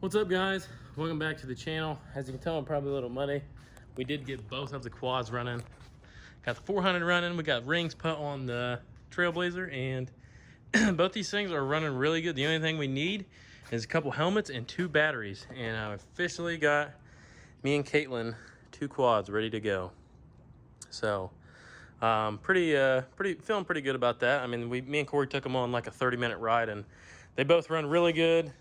What's up, guys? Welcome back to the channel. As you can tell, I'm probably a little muddy. We did get both of the quads running. Got the 400 running. We got rings put on the Trailblazer, and both these things are running really good. The only thing we need is a couple helmets and 2 batteries, and I officially got me and Caitlin 2 quads ready to go. So feeling pretty good about that. I mean, me and Corey took them on like a 30-minute ride, and they both run really good.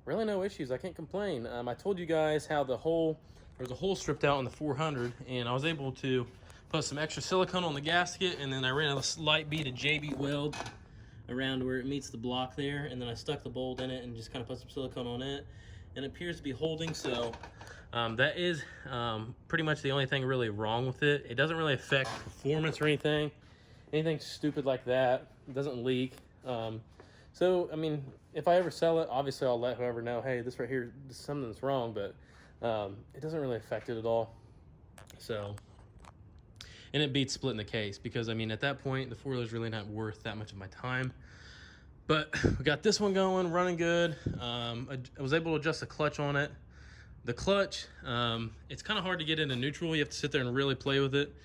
Really no issues. I can't complain. I told you guys how there's a hole stripped out on the 400, and I was able to put some extra silicone on the gasket, and then I ran a slight bead of JB weld around where it meets the block there, and then I stuck the bolt in it and just kind of put some silicone on it, and it appears to be holding. So that is pretty much the only thing really wrong with it. It doesn't really affect performance or anything stupid like that. It doesn't leak. So, I mean, if I ever sell it, obviously I'll let whoever know, hey, this right here, something's wrong, but it doesn't really affect it at all. So, and it beats splitting the case because, I mean, at that point, the 4-wheeler's really not worth that much of my time. But we got this one going, running good. I was able to adjust the clutch on it. The clutch, it's kind of hard to get into neutral. You have to sit there and really play with it.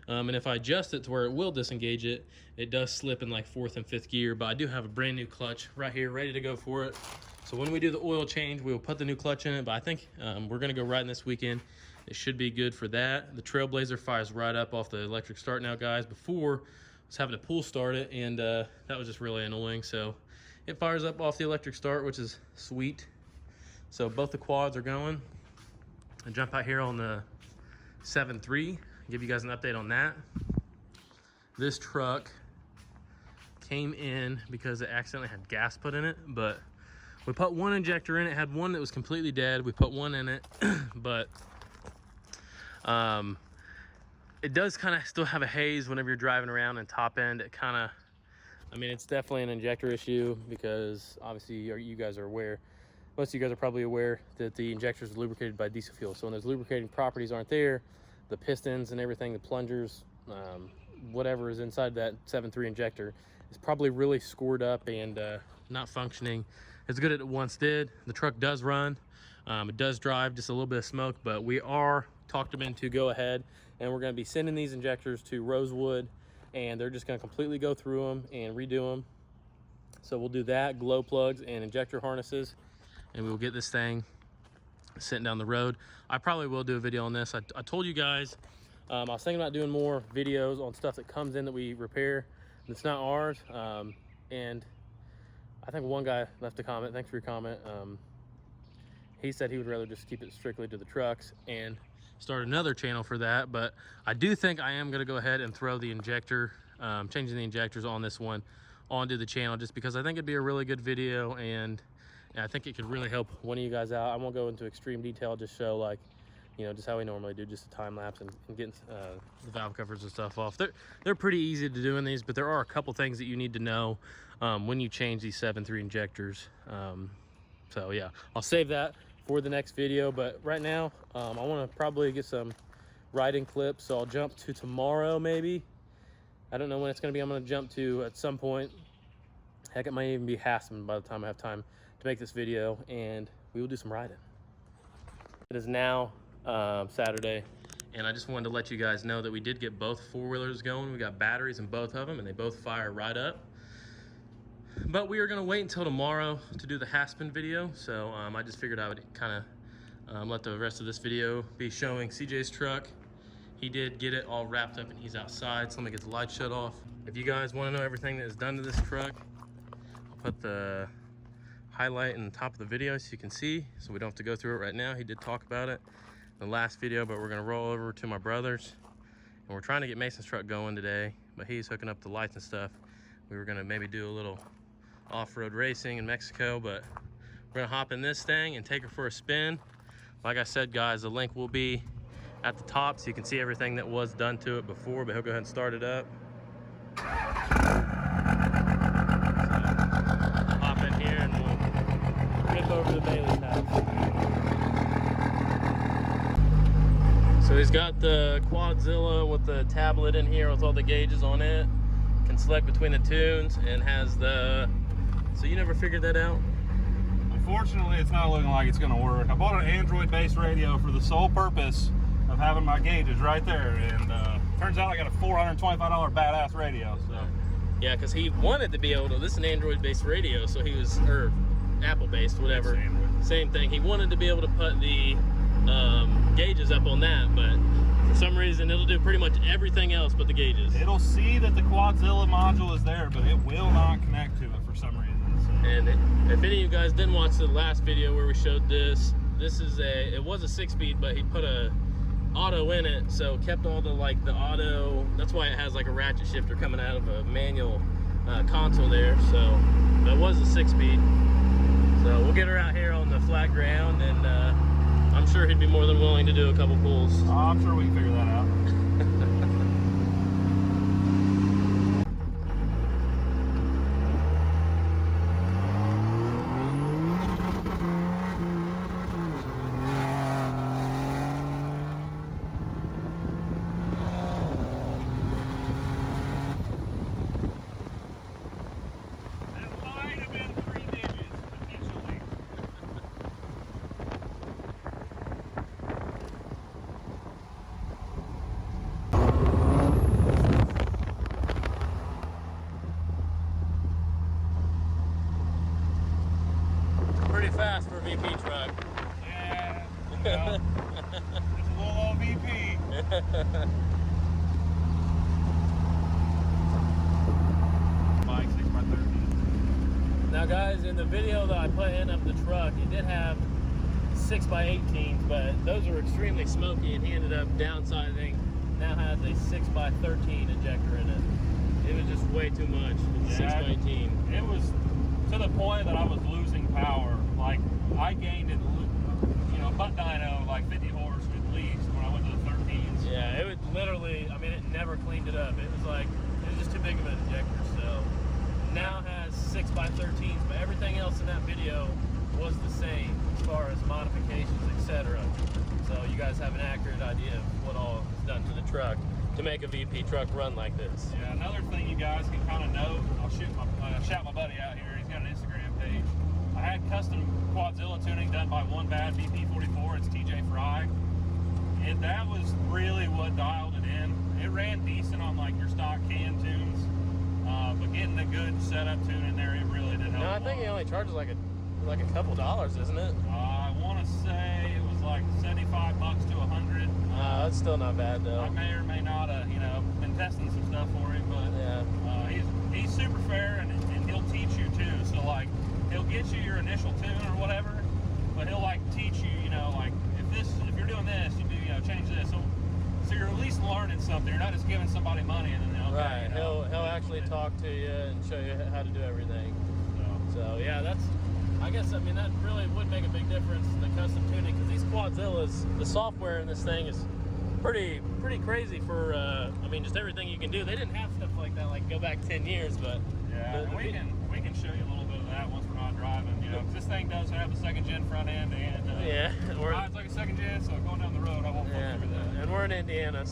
And if I adjust it to where it will disengage it, it does slip in like 4th and 5th gear. But I do have a brand new clutch right here ready to go for it. So when we do the oil change, we will put the new clutch in it. But I think we're going to go riding this weekend. It should be good for that. The Trailblazer fires right up off the electric start now, guys. Before, I was having to pull start it, and that was just really annoying. So it fires up off the electric start, which is sweet. So both the quads are going. I jump out here on the 7.3. Give you guys an update on that. This truck came in because it accidentally had gas put in it, but we put one injector in. It had one that was completely dead. We put one in it, but it does kind of still have a haze whenever you're driving around, and top end, it kind of, I mean, it's definitely an injector issue because obviously you guys are aware, most of you guys are probably aware that the injectors are lubricated by diesel fuel. So when those lubricating properties aren't there, the pistons and everything, the plungers, whatever is inside that 7.3 injector is probably really scored up and not functioning as good as it once did. The truck does run. It does drive, just a little bit of smoke, but we are talked them into go ahead, and we're going to be sending these injectors to Rosewood, and they're just going to completely go through them and redo them. So we'll do that, glow plugs and injector harnesses, and we will get this thing sitting down the road. I probably will do a video on this. I told you guys I was thinking about doing more videos on stuff that comes in that we repair that's not ours, and I think one guy left a comment. Thanks for your comment. He said he would rather just keep it strictly to the trucks and start another channel for that. But I do think I am going to go ahead and throw the injector, changing the injectors on this one onto the channel, just because I think it'd be a really good video, and I think it could really help one of you guys out. I won't go into extreme detail, just show, like, you know, just how we normally do, just a time lapse and getting the valve covers and stuff off. They're pretty easy to do in these, but there are a couple things that you need to know when you change these 7.3 injectors. So yeah, I'll save that for the next video. But right now, I want to probably get some riding clips, so I'll jump to tomorrow maybe. I don't know when it's going to be. I'm going to jump to at some point. Heck, it might even be Hassan by the time I have time to make this video, and we will do some riding. It is now Saturday, and I just wanted to let you guys know that we did get both 4-wheelers going. We got batteries in both of them, and they both fire right up. But we are going to wait until tomorrow to do the Hassan video, so I just figured I would kind of let the rest of this video be showing CJ's truck. He did get it all wrapped up, and he's outside, so let me get the light shut off. If you guys want to know everything that is done to this truck, I'll put the highlight in the top of the video so you can see, so we don't have to go through it right now. He did talk about it in the last video, but we're going to roll over to my brother's, and we're trying to get Mason's truck going today, but he's hooking up the lights and stuff. We were going to maybe do a little off-road racing in Mexico, but we're going to hop in this thing and take her for a spin. Like I said, guys, the link will be at the top so you can see everything that was done to it before, but he'll go ahead and start it up. Over the Bailey's house. So he's got the Quadzilla with the tablet in here with all the gauges on it. Can select between the tunes, and has the, so you never figured that out? Unfortunately, it's not looking like it's going to work. I bought an Android-based radio for the sole purpose of having my gauges right there, and turns out I got a $425 badass radio. So yeah, because he wanted to be able to. This is an Android-based radio, so he was, or Apple-based, whatever. Same thing. He wanted to be able to put the gauges up on that, but for some reason it'll do pretty much everything else but the gauges. It'll see that the Quadzilla module is there, but it will not connect to it for some reason. So. And if any of you guys didn't watch the last video where we showed this, it was a 6-speed, but he put a auto in it, so kept all the the auto. That's why it has like a ratchet shifter coming out of a manual console there. So but it was a 6-speed. So we'll get her out here on the flat ground, and I'm sure he'd be more than willing to do a couple pulls. I'm sure we can figure that out. Fast for a VP truck. Yeah, well, it's a little old VP. Bike 6x13. Now guys, in the video that I put in of the truck, it did have 6x18s, but those were extremely smoky, and he ended up downsizing. Now has a 6x13 injector in it. It was just way too much with the 6x18. It was to the point that I was losing power. Like, I gained it, butt dyno, like 50 horse at least when I went to the 13s. Yeah, it would literally, I mean, it never cleaned it up. It was just too big of an injector. So now has 6x13s, but everything else in that video was the same as far as modifications, etc. So you guys have an accurate idea of what all is done to the truck to make a VP truck run like this. Yeah, another thing you guys can kind of note, I'll shout my buddy out here. He's got an Instagram page. I had custom Quadzilla tuning done by One Bad VP44. It's TJ Fry, and that was really what dialed it in. It ran decent on like your stock can tunes, but getting a good setup tune in there, it really did help. No, I think he only charges like a couple dollars, isn't it? I want to say it was like $75 to $100. That's still not bad though. I may or may not have, been testing some stuff for him, but yeah, he's super fair, and he'll teach you too. So like, he'll get you your initial tune or whatever, but he'll like teach you, like if you're doing this, you do, change this. So you're at least learning something. You're not just giving somebody money and then right. He'll actually talk to you and show you how to do everything. So yeah, I guess that really would make a big difference in the custom tuning, because these Quadzillas, the software in this thing is pretty crazy for just everything you can do. They didn't have stuff like that go back 10 years, but yeah, we can show you a little bit of that once we're not driving. Cause this thing does have a 2nd gen front end, and yeah, it's like a 2nd gen, so going down the road I won't fuck through that. And we're in Indiana,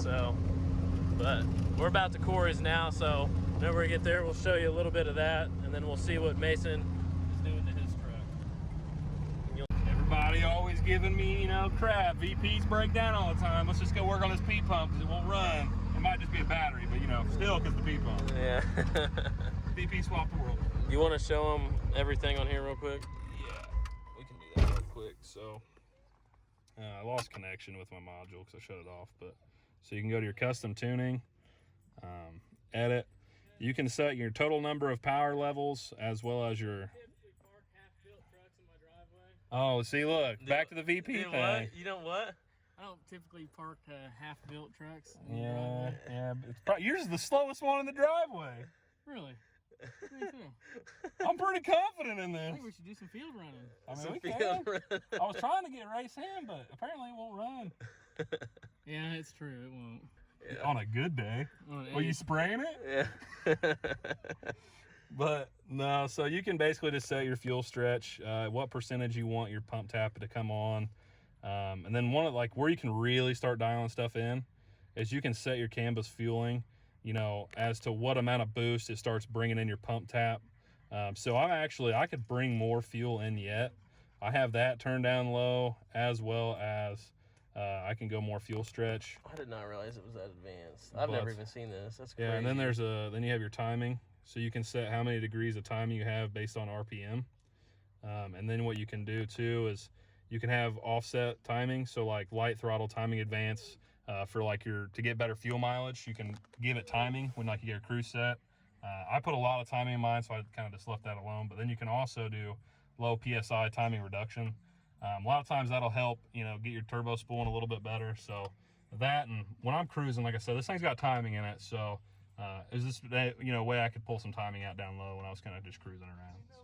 but we're about to Corey's now, so whenever we get there, we'll show you a little bit of that, and then we'll see what Mason is doing to his truck. Everybody always giving me, crap. VPs break down all the time. Let's just go work on this P pump because it won't run. It might just be a battery, but still because the P pump. Yeah. VP swap the world. You want to show them everything on here real quick? Yeah, we can do that real quick. So I lost connection with my module because I shut it off. But so you can go to your custom tuning, edit. You can set your total number of power levels as well as your. Oh, see, look, back to the VP thing. What? You know what? I don't typically park half-built trucks in the driveway. Yeah. Yours is the slowest one in the driveway. Really? Me too. I'm pretty confident in this. I think we should do some field running. We can. I was trying to get race in, but apparently it won't run. Yeah, it's true. It won't. Yeah. On a good day. Were you spraying it? Yeah. But no, so you can basically just set your fuel stretch, what percentage you want your pump tap to come on. And then where you can really start dialing stuff in is you can set your canvas fueling, as to what amount of boost it starts bringing in your pump tap. So I could bring more fuel in yet, I have that turned down low, as well as I can go more fuel stretch. I did not realize it was that advanced. I've never even seen this. That's crazy. Yeah, and then then you have your timing. So you can set how many degrees of timing you have based on RPM. And then what you can do too is you can have offset timing. So like light throttle timing advance for like to get better fuel mileage. You can give it timing when like you get a cruise set. I put a lot of timing in mine, so I kind of just left that alone. But then you can also do low PSI timing reduction. A lot of times that'll help, get your turbo spooling a little bit better. So that, and when I'm cruising, like I said, this thing's got timing in it. So is this, way I could pull some timing out down low when I was kind of just cruising around. So.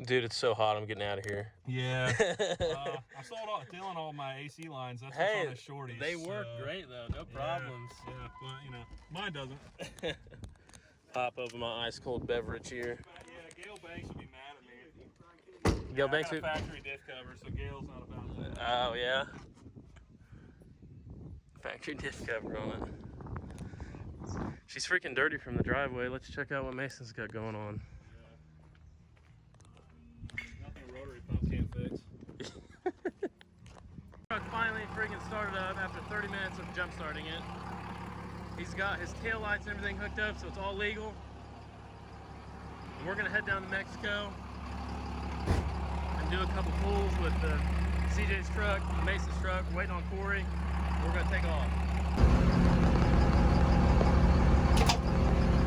Dude, it's so hot. I'm getting out of here. Yeah. I sold Dylan all my AC lines. That's what's on the shorties. They work great though. No problems. Yeah, but mine doesn't. Pop over my ice cold beverage here. Yeah, Gail Banks would be mad at me. Gail Banks I got a factory diff cover, so Gail's not about that. Oh yeah. Factory diff cover on it. She's freaking dirty from the driveway. Let's check out what Mason's got going on. Yeah. Nothing a rotary pump can't fix. Truck finally freaking started up after 30 minutes of jump starting it. He's got his tail lights and everything hooked up, so it's all legal. And we're gonna head down to Mexico and do a couple pulls with CJ's truck, Mason's truck, waiting on Corey. We're gonna take off.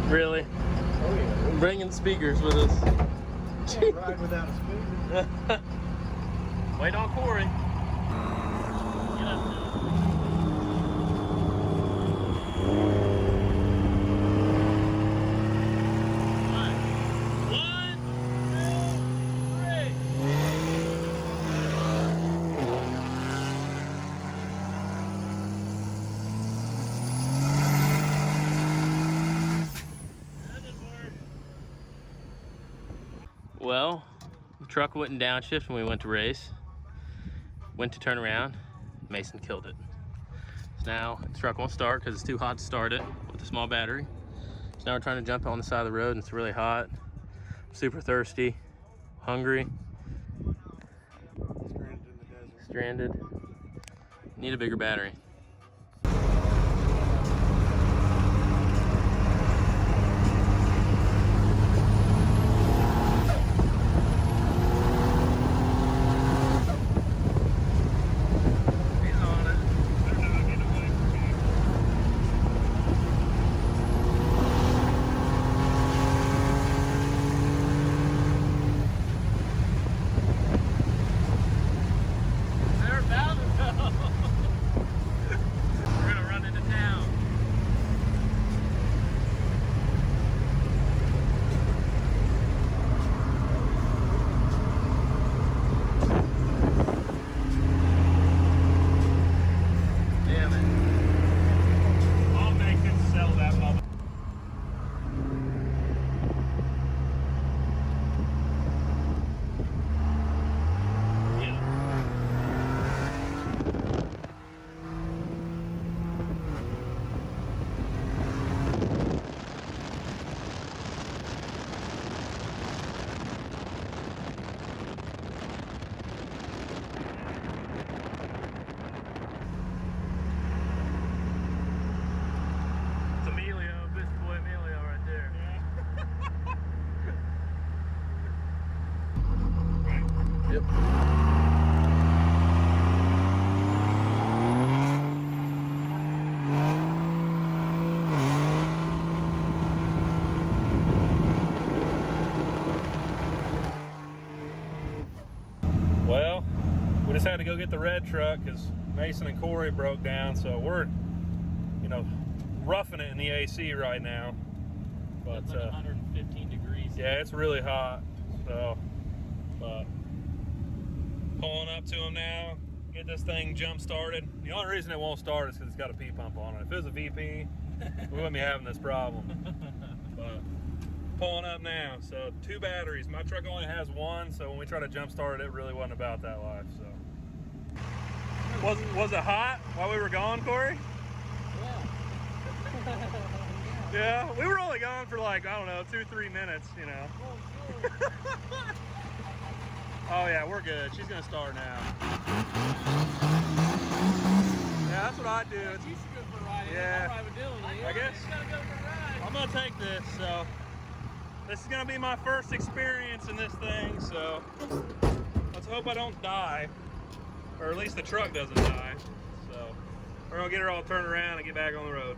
Really? Oh yeah. Bringing speakers with us. Can't ride without a speaker. Wait on Corey. Get up there. Well, the truck wouldn't downshift when we went to race. Went to turn around, Mason killed it. So now the truck won't start because it's too hot to start it with a small battery. So now we're trying to jump on the side of the road and it's really hot. Super thirsty, hungry. Stranded in the desert. Stranded. Need a bigger battery. Well, we just had to go get the red truck because Mason and Corey broke down, so we're, roughing it in the AC right now. But it's like 115 degrees. Yeah, it's really hot. So, but pulling up to them now, get this thing jump started. The only reason it won't start is because it's got a P pump on it. If it was a VP, we wouldn't be having this problem. But pulling up now, so 2 batteries. My truck only has 1, so when we try to jump start it, it really wasn't about that life. So, was it hot while we were gone, Corey? Yeah. Yeah, we were only gone for like, I don't know, 2-3 minutes, Oh yeah, we're good. She's gonna start now. Yeah, that's what I do. You should go for a ride. Yeah. I'll ride with Dylan. I guess You gotta go for a ride. I'm gonna take this. So this is gonna be my first experience in this thing. So let's hope I don't die, or at least the truck doesn't die. So we're gonna get her all turned around and get back on the road.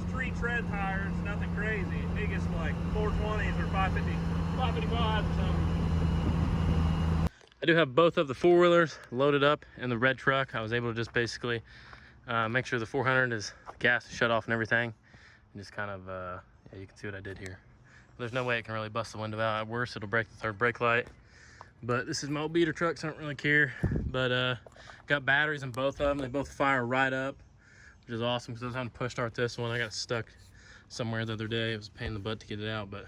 Street tread tires, nothing crazy. Biggest like 420s or 555s or something. I do have both of the four-wheelers loaded up in the red truck. I was able to just basically make sure the 400 is gas is shut off and everything, and just kind of yeah, you can see what I did here. There's no way it can really bust the window out. At worst, it'll break the third brake light. But this is my old beater truck, so I don't really care. But got batteries in both of them. They both fire right up, which is awesome because I was having to push start this one. I got stuck somewhere the other day. It was a pain in the butt to get it out, but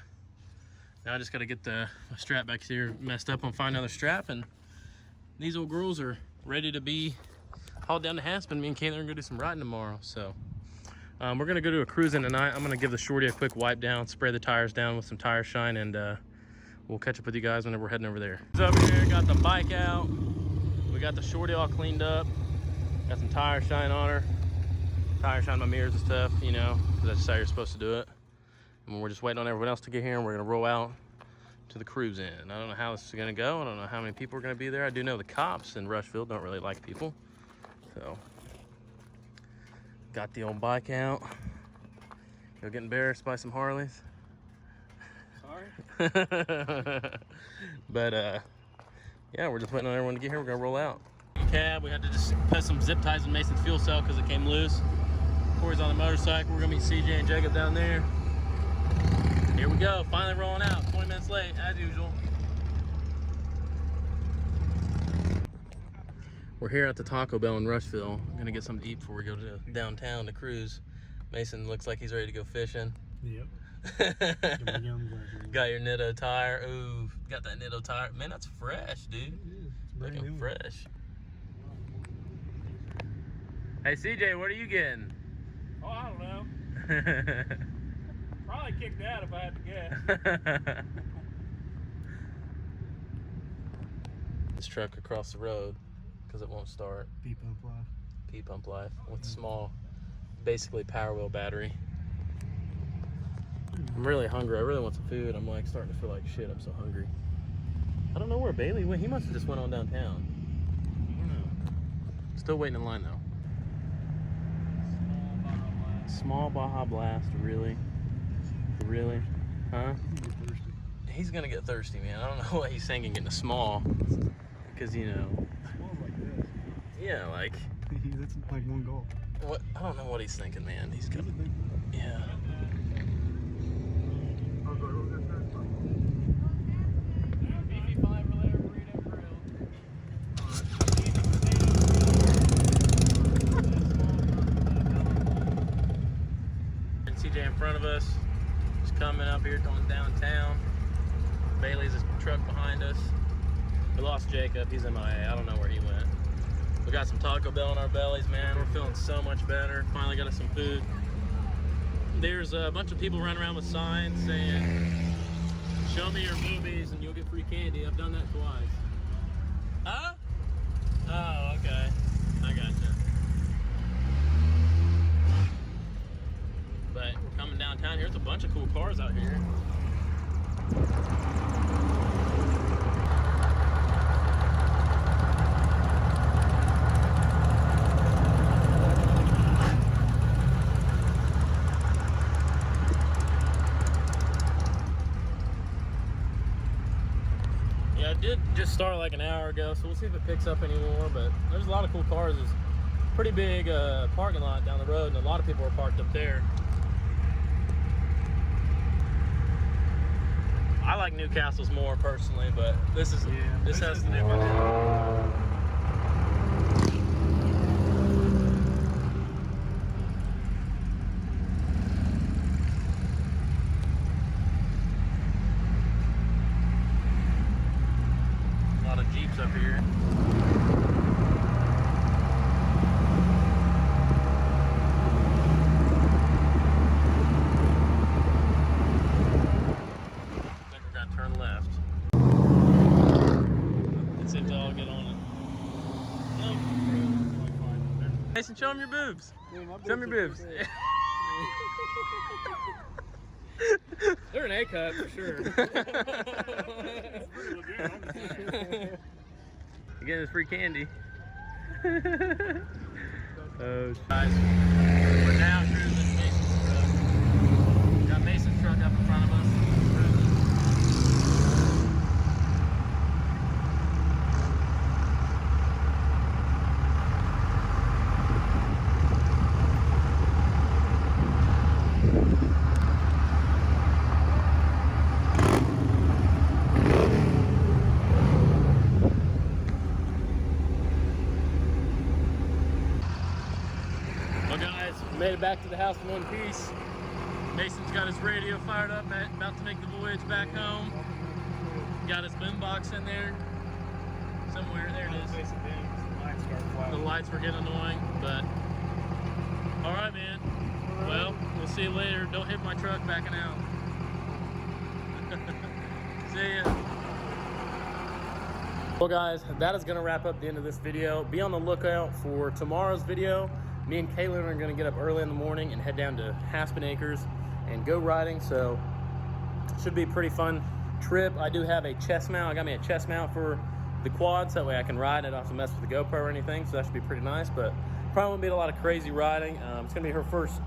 now I just got to get the strap back here messed up and find another strap. And these old girls are ready to be hauled down to Haspin. Me and Caitlin are gonna do some riding tomorrow. So we're gonna go do a cruising tonight. I'm gonna give the shorty a quick wipe down, spray the tires down with some tire shine, and we'll catch up with you guys whenever we're heading over there. Over here, got the bike out. We got the shorty all cleaned up. Got some tire shine on her. Tire shine my mirrors and stuff, you know, because that's just how you're supposed to do it. And we're just waiting on everyone else to get here, and we're gonna roll out to the cruise in. I don't know how this is gonna go. I don't know how many people are gonna be there. I do know the cops in Rushville don't really like people. So, got the old bike out. You'll get embarrassed by some Harleys. Sorry. But yeah, we're just waiting on everyone to get here. We're gonna roll out. Cab, we had to just put some zip ties in Mason's fuel cell because it came loose. Corey's on the motorcycle. We're gonna meet CJ and Jacob down there. Here we go, finally rolling out. 20 minutes late, as usual. We're here at the Taco Bell in Rushville. I'm gonna get something to eat before we go to downtown to cruise. Mason looks like he's ready to go fishing. Yep. Got your Nitto tire. Ooh, got that Nitto tire. Man, that's fresh, dude. Looking fresh. Hey, CJ, what are you getting? Oh, I don't know. Probably kicked out if I had to guess. This truck across the road because it won't start. P-pump life. P-pump life with small, basically power wheel battery. I'm really hungry. I really want some food. I'm like starting to feel like shit. I'm so hungry. I don't know where Bailey went. He must have just went on downtown. I don't know. Still waiting in line though. Small Baja Blast, really? Really? Huh? He's gonna get thirsty, man. I don't know why he's thinking getting a small. Because, you know. Smells like this. Yeah, like. That's like one gulp. What? I don't know what he's thinking, man. He's got. Yeah. CJ in front of us, just coming up here going downtown. Bailey's truck behind us. We lost Jacob, he's MIA, I don't know where he went. We got some Taco Bell in our bellies, man. We're feeling so much better. Finally got us some food. There's a bunch of people running around with signs saying, show me your movies and you'll get free candy. I've done that twice. Huh? Oh, okay. I gotcha. But we're coming downtown here. There's a bunch of cool cars out here. Yeah, I did just start like an hour ago, so we'll see if it picks up anymore. But there's a lot of cool cars. There's a pretty big parking lot down the road, and a lot of people are parked up there. I like Newcastle's more personally, but this is this has the different. Jeeps up here. I think we're gonna turn left. Let's see if they'll all get on it. No. Mason, show them your boobs. Show them your boobs. They're an A cut for sure. You're getting this free candy. Oh, guys, we're now cruising Mason's truck. Got Mason's truck up in front of us. Cruising. Well, guys, we made it back to the house in one piece. Mason's got his radio fired up, about to make the voyage back home. Got his boombox in there somewhere. There it is. The lights were getting annoying, but all right, man. Well, we'll see you later. Don't hit my truck backing out. See ya. Well, guys, that is going to wrap up the end of this video. Be on the lookout for tomorrow's video. Me and Kaylin are going to get up early in the morning and head down to Aspen Acres and go riding, so should be a pretty fun trip. I do have a chest mount. I got me a chest mount for the quads, that way I can ride. I don't have to mess with the GoPro or anything, so that should be pretty nice, but probably won't be a lot of crazy riding. It's going to be her first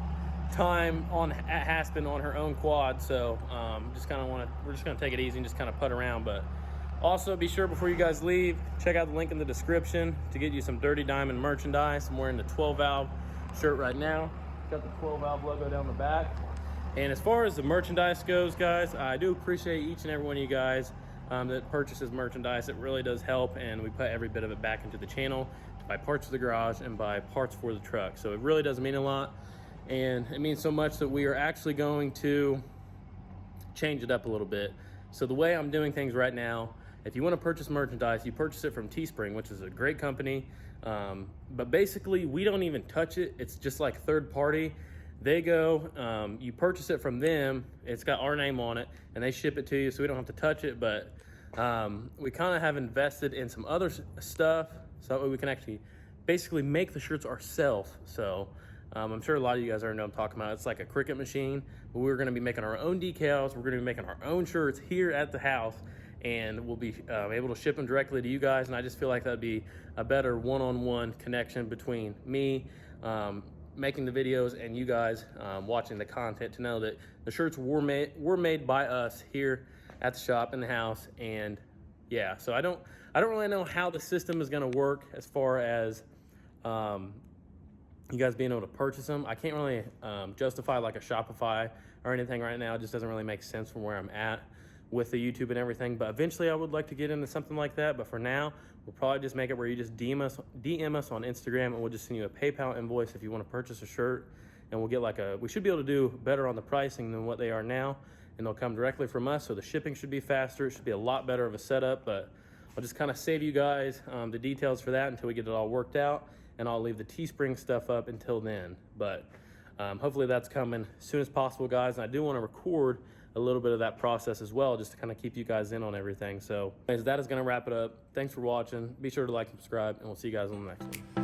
time at Aspen on her own quad, so we're just going to take it easy and just kind of putt around. But also, be sure before you guys leave, check out the link in the description to get you some Dirty Diamond merchandise. I'm wearing the 12-valve shirt right now. Got the 12-valve logo down the back. And as far as the merchandise goes, guys, I do appreciate each and every one of you guys that purchases merchandise. It really does help, and we put every bit of it back into the channel to buy parts for the garage and buy parts for the truck. So it really does mean a lot, and it means so much that we are actually going to change it up a little bit. So the way I'm doing things right now, if you want to purchase merchandise, you purchase it from Teespring, which is a great company. But basically, we don't even touch it. It's just like third party. They go, you purchase it from them. It's got our name on it, and they ship it to you, so we don't have to touch it. But we kind of have invested in some other stuff, so that way we can actually basically make the shirts ourselves. So I'm sure a lot of you guys already know what I'm talking about. It's like a Cricut machine, but we're going to be making our own decals. We're going to be making our own shirts here at the house, and we'll be able to ship them directly to you guys. And I just feel like that'd be a better one-on-one connection between me making the videos and you guys watching the content, to know that the shirts were made by us here at the shop in the house. And yeah, so I don't really know how the system is going to work as far as you guys being able to purchase them. I can't really justify like a Shopify or anything right now. It just doesn't really make sense from where I'm at with the YouTube and everything, but eventually I would like to get into something like that. But for now, we'll probably just make it where you just DM us on Instagram, and we'll just send you a PayPal invoice if you want to purchase a shirt, and we'll get we should be able to do better on the pricing than what they are now, and they'll come directly from us, so the shipping should be faster. It should be a lot better of a setup, but I'll just kind of save you guys the details for that until we get it all worked out, and I'll leave the Teespring stuff up until then. But hopefully that's coming as soon as possible, guys. And I do want to record a little bit of that process as well, just to kind of keep you guys in on everything. So anyways, that is going to wrap it up. Thanks for watching. Be sure to like and subscribe, and we'll see you guys on the next one.